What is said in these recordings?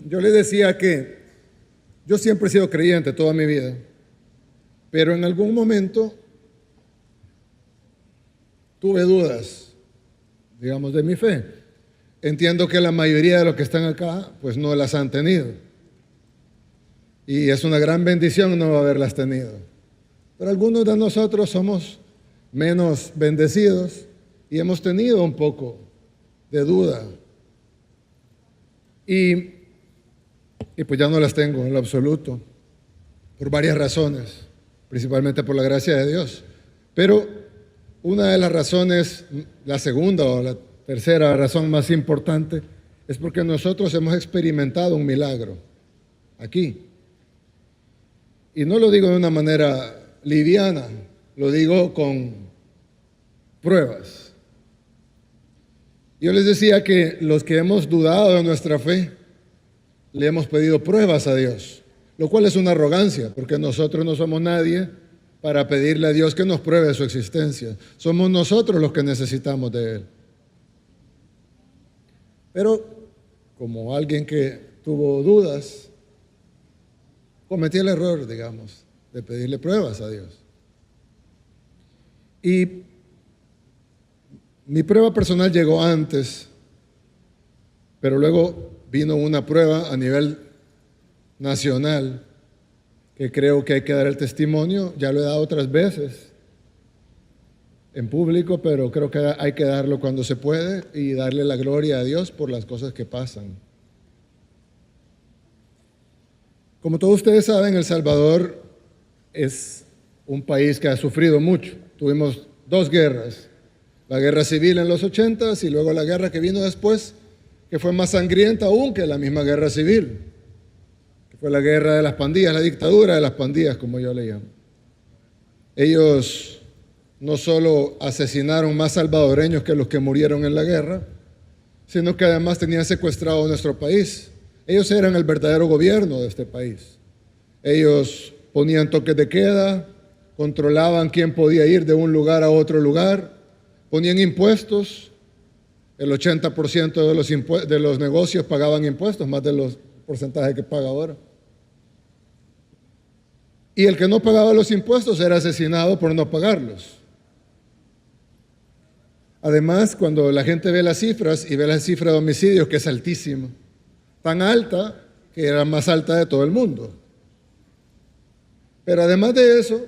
Yo le decía que yo siempre he sido creyente toda mi vida, pero en algún momento tuve dudas, digamos, de mi fe. Entiendo que la mayoría de los que están acá, pues no las han tenido. Y es una gran bendición no haberlas tenido. Pero algunos de nosotros somos menos bendecidos y hemos tenido un poco de duda. Y pues ya no las tengo en lo absoluto, por varias razones, principalmente por la gracia de Dios. Pero una de las razones, la segunda o la tercera razón más importante, es porque nosotros hemos experimentado un milagro aquí. Y no lo digo de una manera liviana, lo digo con pruebas. Yo les decía que los que hemos dudado de nuestra fe, le hemos pedido pruebas a Dios, lo cual es una arrogancia, porque nosotros no somos nadie para pedirle a Dios que nos pruebe su existencia. Somos nosotros los que necesitamos de Él. Pero como alguien que tuvo dudas, cometí el error, digamos, de pedirle pruebas a Dios. Y mi prueba personal llegó antes, pero luego vino una prueba a nivel nacional que creo que hay que dar el testimonio. Ya lo he dado otras veces en público, pero creo que hay que darlo cuando se puede y darle la gloria a Dios por las cosas que pasan. Como todos ustedes saben, El Salvador es un país que ha sufrido mucho. Tuvimos dos guerras, la guerra civil en los 80s y luego la guerra que vino después, que fue más sangrienta aún que la misma guerra civil, que fue la guerra de las pandillas, la dictadura de las pandillas, como yo le llamo. Ellos no solo asesinaron más salvadoreños que los que murieron en la guerra, sino que además tenían secuestrado nuestro país. Ellos eran el verdadero gobierno de este país. Ellos ponían toques de queda, controlaban quién podía ir de un lugar a otro lugar, ponían impuestos. El 80% de los negocios pagaban impuestos, más de los porcentajes que paga ahora. Y el que no pagaba los impuestos era asesinado por no pagarlos. Además, cuando la gente ve las cifras y ve la cifra de homicidios, que es altísima, tan alta que era más alta de todo el mundo. Pero además de eso,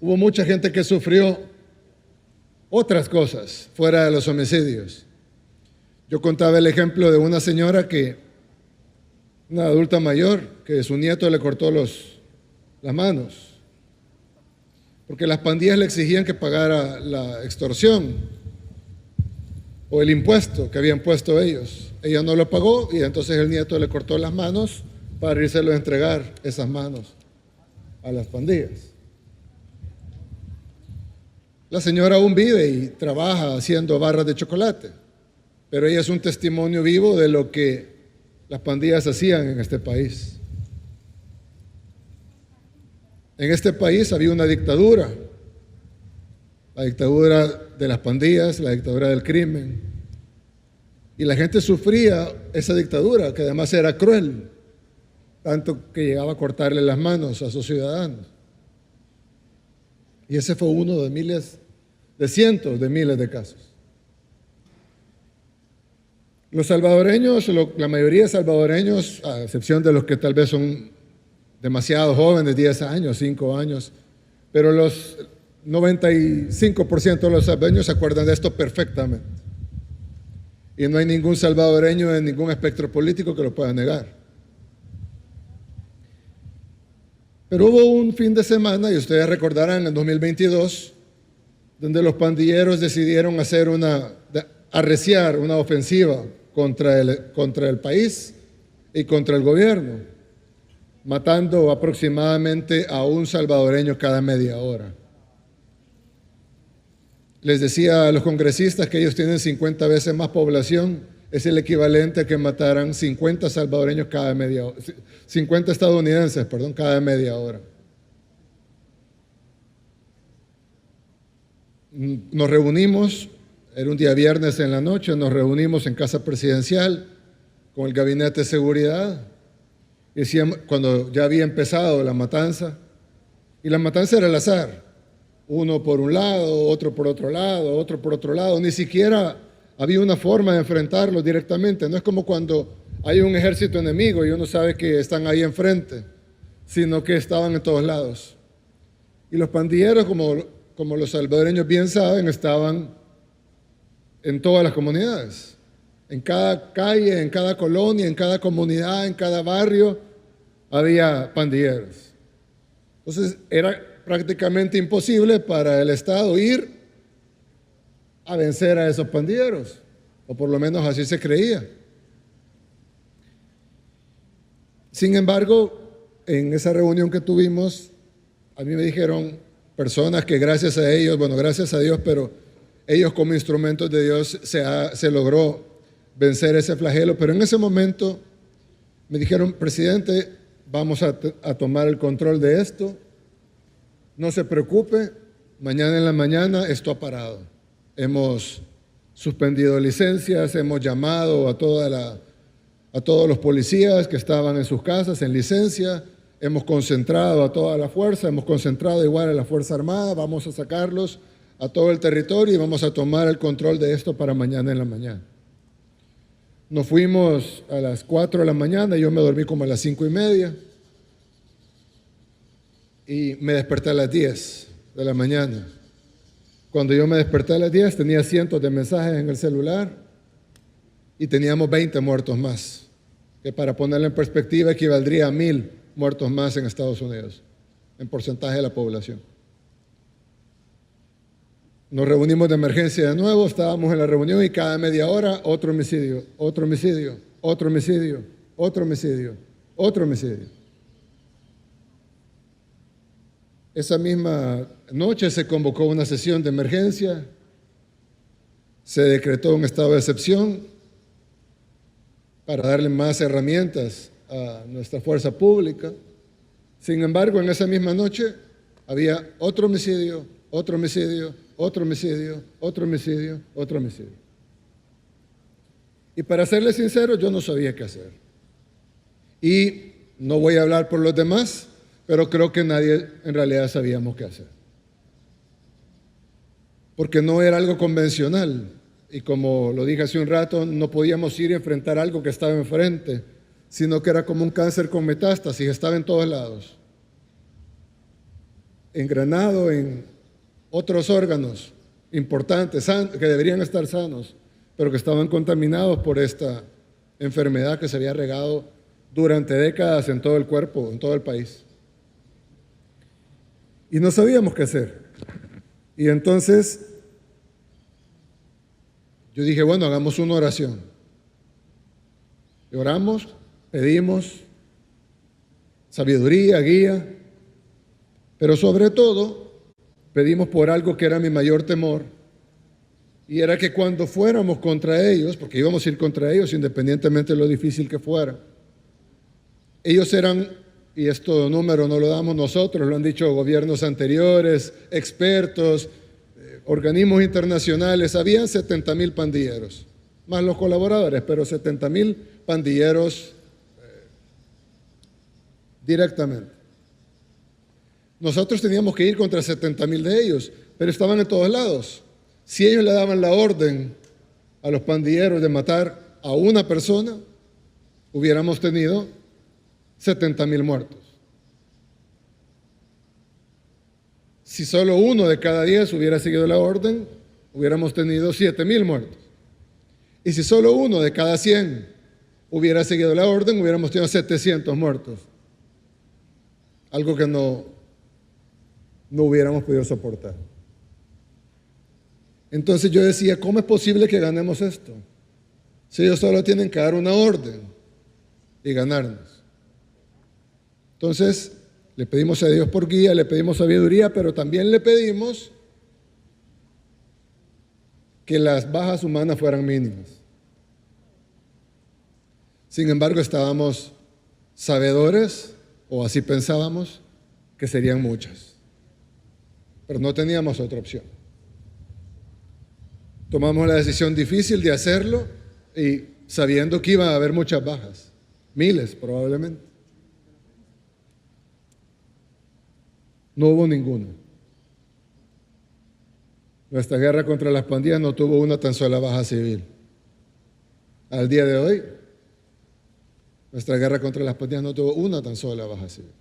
hubo mucha gente que sufrió otras cosas fuera de los homicidios. Yo contaba el ejemplo de una señora una adulta mayor, que su nieto le cortó las manos, porque las pandillas le exigían que pagara la extorsión o el impuesto que habían puesto ellos. Ella no lo pagó y entonces el nieto le cortó las manos para írselo a entregar esas manos a las pandillas. La señora aún vive y trabaja haciendo barras de chocolate, pero ella es un testimonio vivo de lo que las pandillas hacían en este país. En este país había una dictadura, la dictadura de las pandillas, la dictadura del crimen, y la gente sufría esa dictadura, que además era cruel, tanto que llegaba a cortarle las manos a sus ciudadanos. Y ese fue uno de cientos de miles de casos. Los salvadoreños, la mayoría de salvadoreños, a excepción de los que tal vez son demasiado jóvenes, 10 años, 5 años, pero los 95% de los salvadoreños se acuerdan de esto perfectamente. Y no hay ningún salvadoreño en ningún espectro político que lo pueda negar. Pero hubo un fin de semana, y ustedes recordarán, en 2022, donde los pandilleros decidieron arreciar una ofensiva contra el país y contra el gobierno, matando aproximadamente a un salvadoreño cada media hora. Les decía a los congresistas que ellos tienen 50 veces más población, es el equivalente a que mataran 50 salvadoreños cada media hora, 50 estadounidenses, perdón, cada media hora. Nos reunimos, era un día viernes en la noche, nos reunimos en Casa Presidencial con el gabinete de seguridad. Y decían, cuando ya había empezado la matanza, y la matanza era al azar, uno por un lado, otro por otro lado, otro por otro lado, ni siquiera había una forma de enfrentarlos directamente. No es como cuando hay un ejército enemigo y uno sabe que están ahí enfrente, sino que estaban en todos lados. Y los pandilleros, como los salvadoreños bien saben, estaban en todas las comunidades. En cada calle, en cada colonia, en cada comunidad, en cada barrio, había pandilleros. Entonces era prácticamente imposible para el Estado ir a vencer a esos pandilleros, o por lo menos así se creía. Sin embargo, en esa reunión que tuvimos, a mí me dijeron personas que gracias a ellos, bueno, gracias a Dios, pero ellos como instrumentos de Dios se logró vencer ese flagelo, pero en ese momento me dijeron, presidente, vamos a tomar el control de esto, no se preocupe, mañana en la mañana esto ha parado. Hemos suspendido licencias, hemos llamado a todos los policías que estaban en sus casas en licencia, hemos concentrado a toda la fuerza, hemos concentrado igual a la Fuerza Armada, vamos a sacarlos a todo el territorio y vamos a tomar el control de esto para mañana en la mañana. Nos fuimos a las 4 de la mañana, yo me dormí como a las 5:30 y me desperté a las 10 de la mañana. Cuando yo me desperté a las 10 tenía cientos de mensajes en el celular y teníamos 20 muertos más, que para ponerlo en perspectiva equivaldría a 1,000 muertos más en Estados Unidos, en porcentaje de la población. Nos reunimos de emergencia de nuevo, estábamos en la reunión y cada media hora otro homicidio, otro homicidio, otro homicidio, otro homicidio, otro homicidio. Esa misma noche se convocó una sesión de emergencia, se decretó un estado de excepción para darle más herramientas a nuestra fuerza pública. Sin embargo, en esa misma noche había otro homicidio, otro homicidio, otro homicidio, otro homicidio, otro homicidio. Y para serles sincero, yo no sabía qué hacer. Y no voy a hablar por los demás, pero creo que nadie en realidad sabíamos qué hacer. Porque no era algo convencional. Y como lo dije hace un rato, no podíamos ir a enfrentar algo que estaba enfrente, sino que era como un cáncer con metástasis, estaba en todos lados. Engranado en otros órganos importantes que deberían estar sanos, pero que estaban contaminados por esta enfermedad que se había regado durante décadas en todo el cuerpo, en todo el país. Y no sabíamos qué hacer. Y entonces yo dije, bueno, hagamos una oración. Y oramos, pedimos sabiduría, guía, pero sobre todo pedimos por algo que era mi mayor temor, y era que cuando fuéramos contra ellos, porque íbamos a ir contra ellos independientemente de lo difícil que fuera, ellos eran, y esto número no lo damos nosotros, lo han dicho gobiernos anteriores, expertos, organismos internacionales, habían 70,000 pandilleros, más los colaboradores, pero 70,000 pandilleros directamente. Nosotros teníamos que ir contra 70,000 de ellos, pero estaban en todos lados. Si ellos le daban la orden a los pandilleros de matar a una persona, hubiéramos tenido 70,000 muertos. Si solo 1 de cada 10 hubiera seguido la orden, hubiéramos tenido 7,000 muertos. Y si solo 1 de cada 100 hubiera seguido la orden, hubiéramos tenido 700 muertos. Algo que no hubiéramos podido soportar. Entonces yo decía, ¿cómo es posible que ganemos esto? Si ellos solo tienen que dar una orden y ganarnos. Entonces le pedimos a Dios por guía, le pedimos sabiduría, pero también le pedimos que las bajas humanas fueran mínimas. Sin embargo, estábamos sabedores, o así pensábamos, que serían muchas. Pero no teníamos otra opción. Tomamos la decisión difícil de hacerlo y sabiendo que iba a haber muchas bajas, miles probablemente. No hubo ninguna. Nuestra guerra contra las pandillas no tuvo una tan sola baja civil. Al día de hoy, nuestra guerra contra las pandillas no tuvo una tan sola baja civil.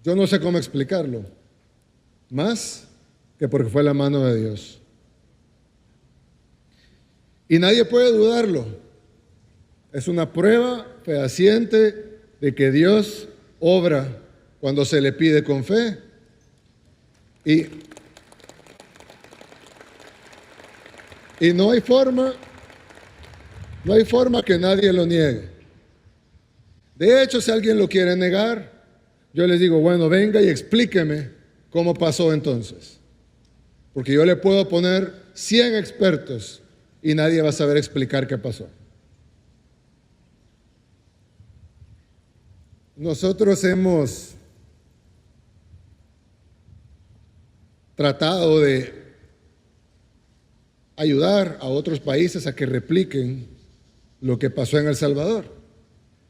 Yo no sé cómo explicarlo, más que porque fue la mano de Dios. Y nadie puede dudarlo. Es una prueba fehaciente de que Dios obra cuando se le pide con fe. Y no hay forma que nadie lo niegue. De hecho, si alguien lo quiere negar, yo les digo, bueno, venga y explíqueme cómo pasó entonces. Porque yo le puedo poner 100 expertos y nadie va a saber explicar qué pasó. Nosotros hemos tratado de ayudar a otros países a que repliquen lo que pasó en El Salvador.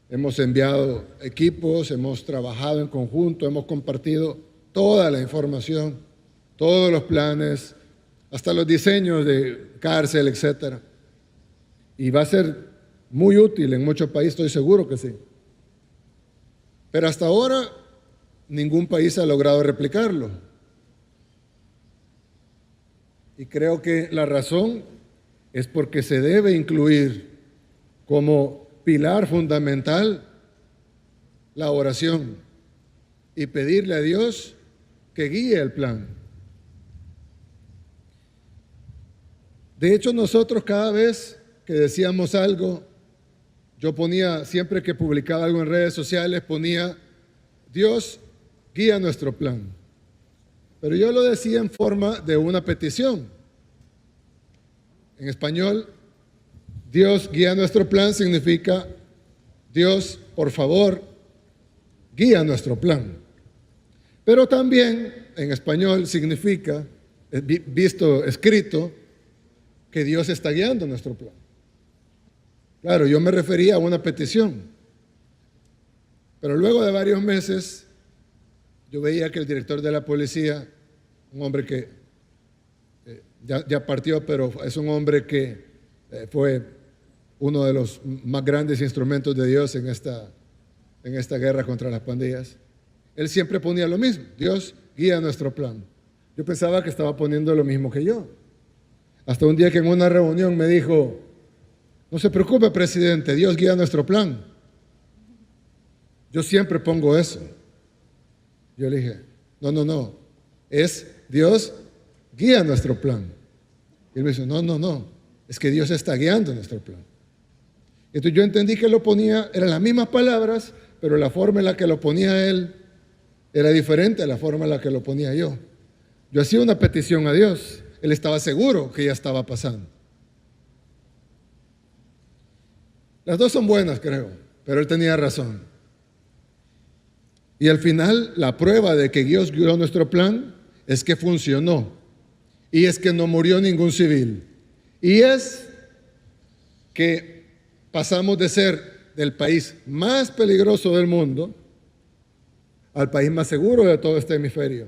Hemos enviado equipos, hemos trabajado en conjunto, hemos compartido toda la información, todos los planes, hasta los diseños de cárcel, etc. Y va a ser muy útil en muchos países, estoy seguro que sí. Pero hasta ahora ningún país ha logrado replicarlo. Y creo que la razón es porque se debe incluir como pilar fundamental la oración y pedirle a Dios que guíe el plan. De hecho, nosotros cada vez que decíamos algo, yo ponía, siempre que publicaba algo en redes sociales, ponía, Dios guía nuestro plan. Pero yo lo decía en forma de una petición. En español, Dios guía nuestro plan significa, Dios, por favor, guía nuestro plan. Pero también en español significa, visto escrito, que Dios está guiando nuestro plan. Claro, yo me refería a una petición. Pero luego de varios meses, yo veía que el director de la policía, un hombre que ya partió, pero es un hombre que fue uno de los más grandes instrumentos de Dios en esta guerra contra las pandillas. Él siempre ponía lo mismo, Dios guía nuestro plan. Yo pensaba que estaba poniendo lo mismo que yo. Hasta un día que en una reunión me dijo, no se preocupe, presidente, Dios guía nuestro plan. Yo siempre pongo eso. Yo le dije, no, es Dios guía nuestro plan. Y él me dice, no, es que Dios está guiando nuestro plan. Entonces yo entendí que lo ponía, eran las mismas palabras, pero la forma en la que lo ponía él era diferente a la forma en la que lo ponía yo. Yo hacía una petición a Dios, él estaba seguro que ya estaba pasando. Las dos son buenas, creo, pero él tenía razón. Y al final, la prueba de que Dios guió nuestro plan es que funcionó. Y es que no murió ningún civil. Y es que pasamos de ser del país más peligroso del mundo al país más seguro de todo este hemisferio.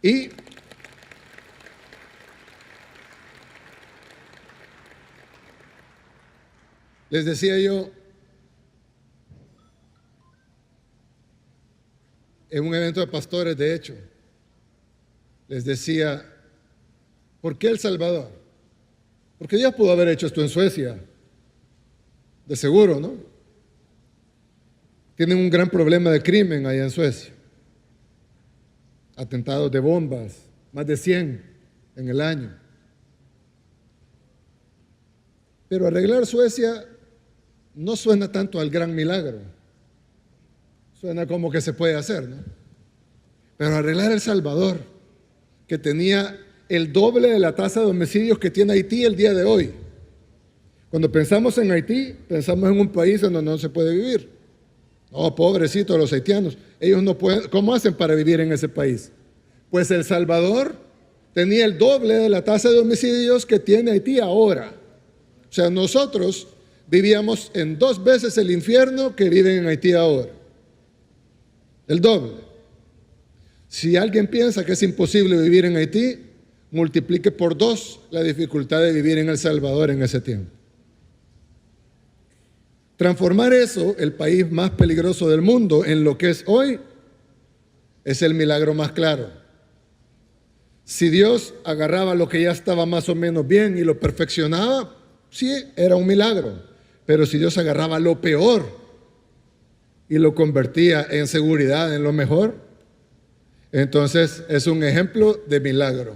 Y les decía yo, en un evento de pastores, de hecho, les decía, ¿por qué El Salvador? Porque Dios pudo haber hecho esto en Suecia, de seguro, ¿no? Tienen un gran problema de crimen allá en Suecia. Atentados de bombas, más de 100 en el año. Pero arreglar Suecia no suena tanto al gran milagro. Suena como que se puede hacer, ¿no? Pero arreglar El Salvador, que tenía el doble de la tasa de homicidios que tiene Haití el día de hoy. Cuando pensamos en Haití, pensamos en un país donde no se puede vivir. Oh, pobrecitos los haitianos, ellos no pueden, ¿cómo hacen para vivir en ese país? Pues El Salvador tenía el doble de la tasa de homicidios que tiene Haití ahora. O sea, nosotros vivíamos en 2 veces el infierno que viven en Haití ahora. El doble. Si alguien piensa que es imposible vivir en Haití, multiplique por 2 la dificultad de vivir en El Salvador en ese tiempo. Transformar eso, el país más peligroso del mundo, en lo que es hoy, es el milagro más claro. Si Dios agarraba lo que ya estaba más o menos bien y lo perfeccionaba, sí, era un milagro. Pero si Dios agarraba lo peor y lo convertía en seguridad, en lo mejor, entonces es un ejemplo de milagro.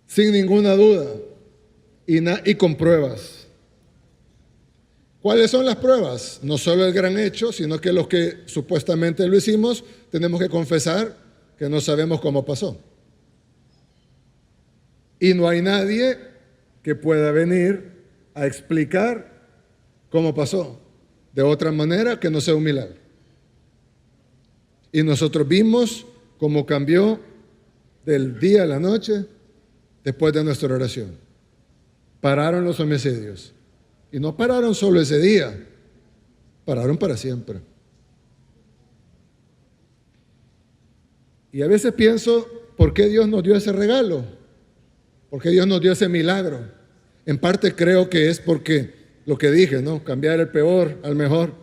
Sin ninguna duda y con pruebas. ¿Cuáles son las pruebas? No solo el gran hecho, sino que los que supuestamente lo hicimos, tenemos que confesar que no sabemos cómo pasó. Y no hay nadie que pueda venir a explicar cómo pasó de otra manera que no sea un milagro. Y nosotros vimos cómo cambió del día a la noche después de nuestra oración. Pararon los homicidios. Y no pararon solo ese día, pararon para siempre. Y a veces pienso, ¿por qué Dios nos dio ese regalo? ¿Por qué Dios nos dio ese milagro? En parte creo que es porque lo que dije, ¿no? Cambiar el peor al mejor.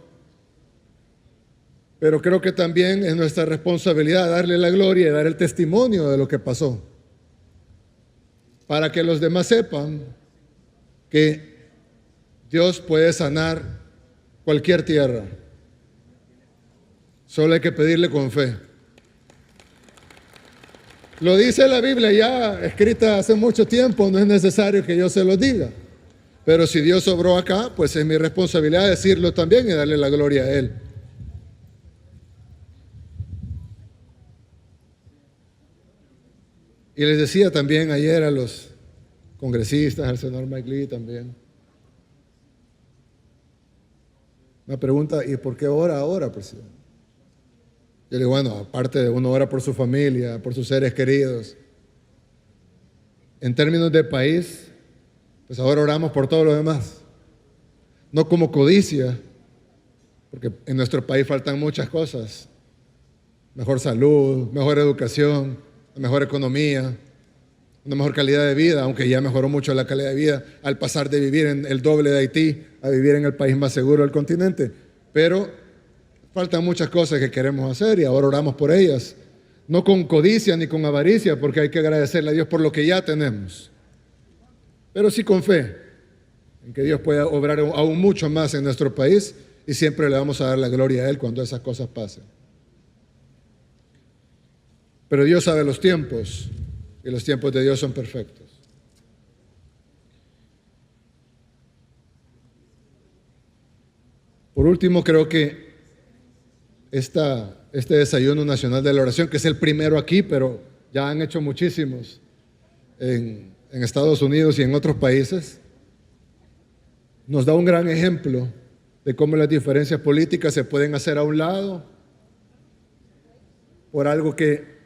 Pero creo que también es nuestra responsabilidad darle la gloria y dar el testimonio de lo que pasó. Para que los demás sepan que Dios puede sanar cualquier tierra. Solo hay que pedirle con fe. Lo dice la Biblia ya escrita hace mucho tiempo, no es necesario que yo se lo diga. Pero si Dios obró acá, pues es mi responsabilidad decirlo también y darle la gloria a Él. Y les decía también ayer a los congresistas, al senador Mike Lee también. Me pregunta, ¿y por qué ora ahora, presidente? Yo le digo, bueno, aparte de uno ora por su familia, por sus seres queridos. En términos de país, pues ahora oramos por todo lo demás. No como codicia, porque en nuestro país faltan muchas cosas. Mejor salud, mejor educación, mejor economía, una mejor calidad de vida, aunque ya mejoró mucho la calidad de vida al pasar de vivir en el doble de Haití a vivir en el país más seguro del continente. Pero faltan muchas cosas que queremos hacer y ahora oramos por ellas. No con codicia ni con avaricia, porque hay que agradecerle a Dios por lo que ya tenemos. Pero sí con fe, en que Dios pueda obrar aún mucho más en nuestro país y siempre le vamos a dar la gloria a Él cuando esas cosas pasen. Pero Dios sabe los tiempos y los tiempos de Dios son perfectos. Por último, creo que este desayuno nacional de la oración, que es el primero aquí, pero ya han hecho muchísimos en Estados Unidos y en otros países, nos da un gran ejemplo de cómo las diferencias políticas se pueden hacer a un lado por algo que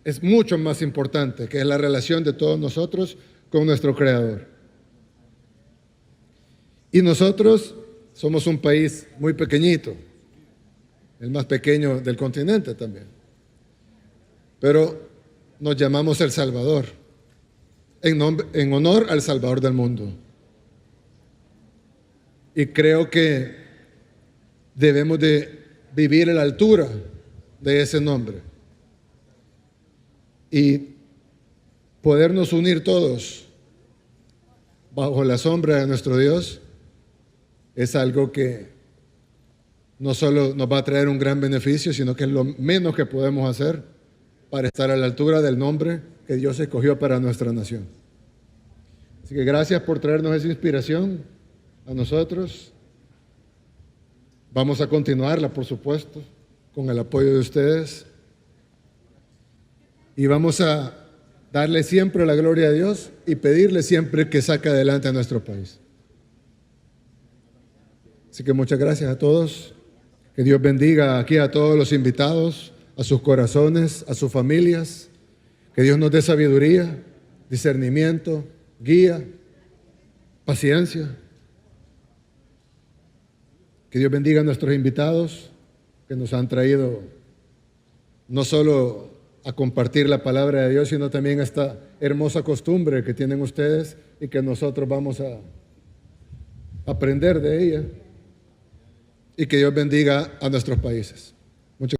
es mucho más importante, que es la relación de todos nosotros con nuestro Creador. Y nosotros somos un país muy pequeñito, el más pequeño del continente también. Pero nos llamamos El Salvador, en honor al Salvador del mundo. Y creo que debemos de vivir a la altura de ese nombre. Y podernos unir todos bajo la sombra de nuestro Dios es algo que no solo nos va a traer un gran beneficio, sino que es lo menos que podemos hacer para estar a la altura del nombre que Dios escogió para nuestra nación. Así que gracias por traernos esa inspiración a nosotros. Vamos a continuarla, por supuesto, con el apoyo de ustedes. Y vamos a darle siempre la gloria a Dios y pedirle siempre que saque adelante a nuestro país. Así que muchas gracias a todos. Que Dios bendiga aquí a todos los invitados, a sus corazones, a sus familias. Que Dios nos dé sabiduría, discernimiento, guía, paciencia. Que Dios bendiga a nuestros invitados que nos han traído no solo a compartir la palabra de Dios, sino también esta hermosa costumbre que tienen ustedes y que nosotros vamos a aprender de ella. Y que Dios bendiga a nuestros países.